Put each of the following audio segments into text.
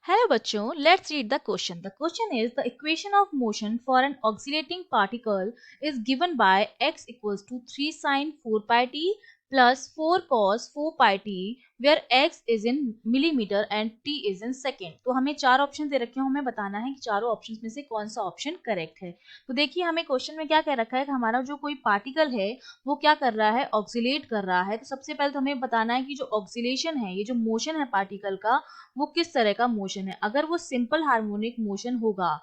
Hello बच्चों, let's read the question. The question is the equation of motion for an oscillating particle is given by x equals to 3 sin 4 pi t plus 4 cos 4 pi t where x is in millimeter and t is in second. तो हमें चार option दे रखे हैं, हमें बताना है कि चारों ऑप्शंस में से कौन सा ऑप्शन करेक्ट है। तो देखिए हमें क्वेश्चन में क्या कह रखा है कि हमारा जो कोई पार्टिकल है वो क्या कर रहा है, ऑक्सीलेट कर रहा है। तो सबसे पहले तो हमें बताना है कि जो ऑक्सीलेशन है, ये जो मोशन है पार्टिकल का, वो किस तरह का मोशन है। अगर वो सिंपल हार्मोनिक मोशन होगा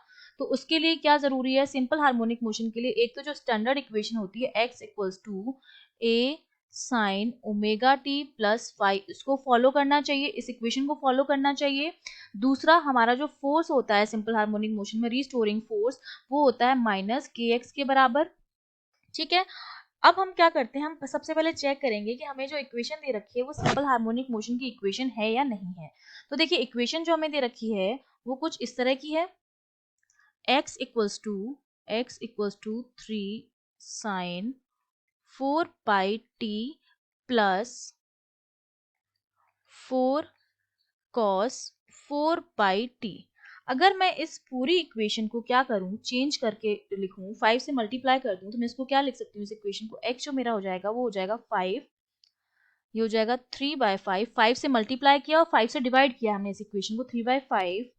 तो उसके लिए क्या जरूरी है, सिंपल हार्मोनिक मोशन के लिए एक तो जो स्टैंडर्ड इक्वेशन होती है x equals to a sine omega t plus five, इसको फॉलो करना चाहिए, इस इक्वेशन को फॉलो करना चाहिए। दूसरा हमारा जो फोर्स होता है सिंपल हार्मोनिक मोशन में, रिस्टोरिंग फोर्स, वो होता है माइनस के एक्स के बराबर। ठीक है, अब हम क्या करते हैं, हम सबसे पहले चेक करेंगे कि हमें जो इक्वेशन दे रखी है वो सिंपल हार्मोनिक मोशन की इक्वेशन है या नहीं है। तो देखिए इक्वेशन जो हमें दे रखी है वो कुछ इस तरह की है, x equals to 3 sine 4 pi t plus 4 cos 4 pi t. अगर मैं इस पूरी इक्वेशन को क्या करूं, चेंज करके लिखूं, 5 से मल्टीप्लाई कर दूं, तो मैं इसको क्या लिख सकती हूँ, इस इक्वेशन को x जो मेरा हो जाएगा वो हो जाएगा 5, ये हो जाएगा 3/5, 5 से मल्टीप्लाई किया और 5 से डिवाइड किया हमने इस इक्वेशन को, 3/5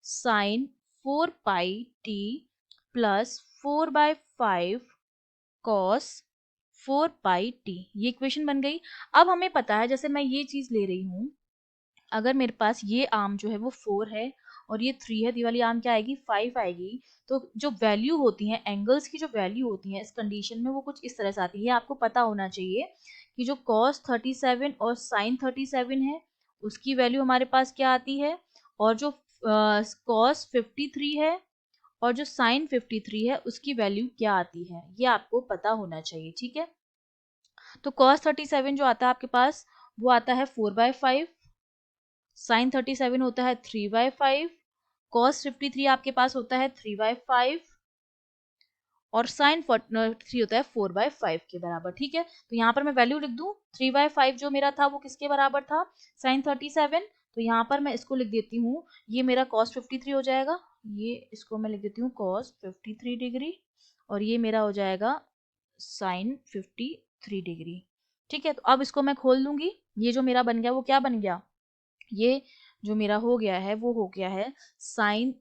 sign 4 pi t plus 4/5 cos 4 pi T, ये इक्वेशन बन गई। अब हमें पता है, जैसे मैं ये चीज ले रही हूँ, अगर मेरे पास ये आर्म जो है वो 4 है और ये 3 है, तो ये वाली आर्म क्या आएगी, 5 आएगी। तो जो वैल्यू होती है एंगल्स की, जो वैल्यू होती है इस कंडीशन में, वो कुछ इस तरह से आती है। आपको पता होना चाहिए कि जो cos 37 और sin 37 है उसकी वैल्यू हमारे पास क्या आती है, और जो cos 53 है और जो sin 53 है उसकी वैल्यू क्या आती है, ये आपको पता होना चाहिए। ठीक है, तो cos 37 जो आता है आपके पास वो आता है 4/5, साइन 37 होता है 3/5, cos 53 आपके पास होता है 3/5 और साइन 3 होता है 4/5 के बराबर। ठीक है, तो यहाँ पर मैं वैल्यू लिख दूं, 3/5 जो मेरा था वो किसके बराबर था, साइन 37। तो यहाँ पर मैं इसको लिख देती हूँ, ये मेरा cos 53 हो जाएगा, ये इसको मैं लिख देती हूँ cos 53 डिग्री, और ये मेरा हो जाएगा साइन 53 डिग्री। ठीक है, तो अब इसको मैं खोल दूंगी, ये जो मेरा बन गया वो क्या बन गया, ये जो मेरा हो गया है वो हो गया है साइन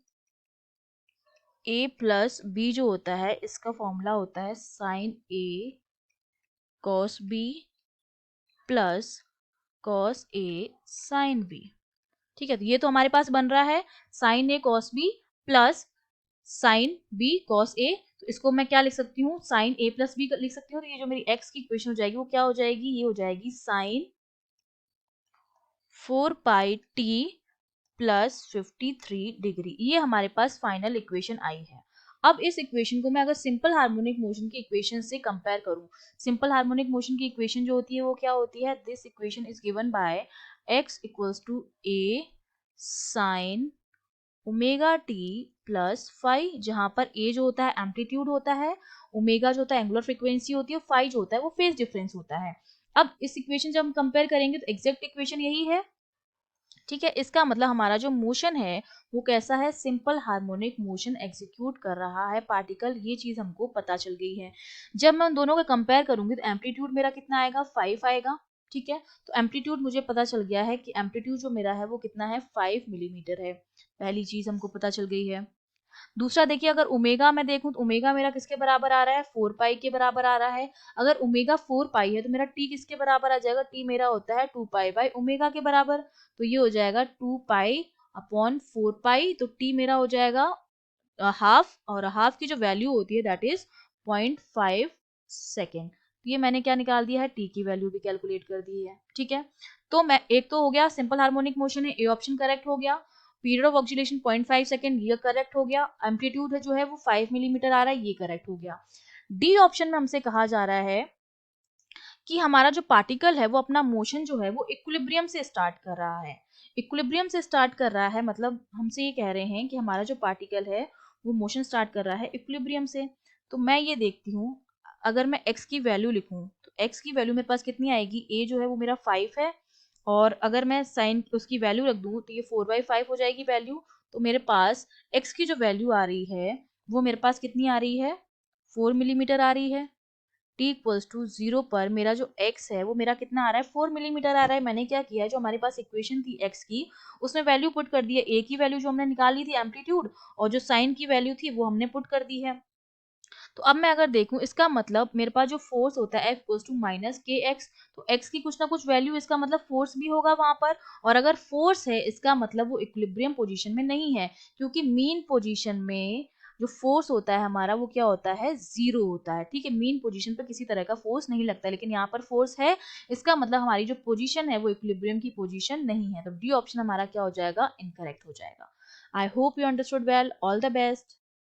ए प्लस बी, जो होता है इसका फॉर्मूला होता है sine A cos B plus cos A sine B. ठीक है, तो ये तो हमारे पास बन रहा है sine A cos B plus sine B cos A. तो इसको मैं क्या लिख सकती हूँ, साइन ए प्लस बी लिख सकती हूँ। तो ये जो मेरी एक्स की इक्वेशन हो जाएगी वो क्या हो जाएगी, ये हो जाएगी sign 4 pi t plus 53 degree. ये हमारे पास फाइनल इक्वेशन आई है। अब इस इक्वेशन को मैं अगर सिंपल हार्मोनिक मोशन की इक्वेशन से कंपेयर करूं, सिंपल हार्मोनिक मोशन की इक्वेशन जो होती है वो क्या होती है, this equation is given by x equals to a sine omega t plus phi, जहां पर a जो होता है एम्पलीट्यूड होता है, ओमेगा जो होता है एंगुलर फ्रीक्वेंसी होती है, फाई जो होता है वो फेज डिफरेंस होता है। अब इस इक्वेशन जब हम कंपेयर करेंगे तो एग्जैक्ट इक्वेशन यही है। ठीक है, इसका मतलब हमारा जो मोशन है वो कैसा है, सिंपल हार्मोनिक मोशन एग्जीक्यूट कर रहा है पार्टिकल, ये चीज हमको पता चल गई है। जब मैं उन दोनों को कंपेयर करूंगी तो एम्पलीट्यूड मेरा कितना आएगा, 5 आएगा। ठीक है, तो एम्पलीट्यूड मुझे पता चल गया है कि एम्पलीट्यूड जो मेरा है वो कितना है, 5 मिलीमीटर है, पहली चीज हमको पता चल गई है। दूसरा देखिए, अगर ओमेगा मैं देखूं तो ओमेगा मेरा किसके बराबर आ रहा है, 4 पाई के बराबर आ रहा है। अगर ओमेगा 4 पाई है तो मेरा टी किसके बराबर आ जाएगा, टी मेरा होता है 2 पाई बाई ओमेगा के बराबर। तो ये हो जाएगा 2 पाई अपॉन 4 पाई, तो टी मेरा हो जाएगा हाफ, और हाफ की जो वैल्यू होती है दैट इज 0.5 सेकेंड। तो ये मैंने क्या निकाल दिया है, टी की वैल्यू भी कैलकुलेट कर दी है। ठीक है, तो मैं एक तो हो गया सिंपल हार्मोनिक मोशन है, ए ऑप्शन करेक्ट हो गया। पीरियड ऑफ ऑक्सीलेशन 0.5 सेकेंड, ये करेक्ट हो गया। एम्पलीट्यूड है जो है वो 5 मिलीमीटर आ रहा है, ये करेक्ट हो गया। डी ऑप्शन में हमसे कहा जा रहा है कि हमारा जो पार्टिकल है वो अपना मोशन जो है वो इक्विलिब्रियम से स्टार्ट कर रहा है। इक्विलिब्रियम से स्टार्ट कर रहा है मतलब हमसे ये कह रहे हैं कि हमारा जो पार्टिकल है वो मोशन स्टार्ट कर रहा है इक्विलिब्रियम से। तो मैं ये देखती हूँ, अगर मैं x की वैल्यू लिखूं तो x की वैल्यू मेरे पास कितनी आएगी, a जो है वो मेरा 5 है और अगर मैं साइन उसकी वैल्यू रख दूं तो ये 4/5 हो जाएगी वैल्यू। तो मेरे पास x की जो वैल्यू आ रही है वो मेरे पास कितनी आ रही है, 4 मिलीमीटर आ रही है। t इक्वल्स टू 0 पर मेरा जो x है वो मेरा कितना आ रहा है, 4 मिलीमीटर आ रहा है। मैंने क्या किया है, जो हमारे पास इक्वेशन थी x की उसमें वैल्यू पुट कर दी है, a की वैल्यू जो हमने निकाली थी एम्पलीट्यूड, और जो साइन की वैल्यू थी वो हमने पुट कर दी है। तो अब मैं अगर देखूं, इसका मतलब मेरे पास जो फोर्स होता है F इक्वल्स टू माइनस के एक्स, तो x की कुछ ना कुछ वैल्यू, इसका मतलब फोर्स भी होगा वहां पर। और अगर फोर्स है इसका मतलब वो इक्विलिब्रियम पोजीशन में नहीं है, क्योंकि मीन पोजीशन में जो फोर्स होता है हमारा वो क्या होता है, जीरो होता है। ठीक है, मीन पोजीशन पर किसी तरह का फोर्स नहीं लगता, लेकिन यहाँ पर फोर्स है, इसका मतलब हमारी जो पोजीशन है वो इक्विलिब्रियम की पोजीशन नहीं है। तो डी ऑप्शन हमारा क्या हो जाएगा, इनकरेक्ट हो जाएगा। I hope you understood well. All the best.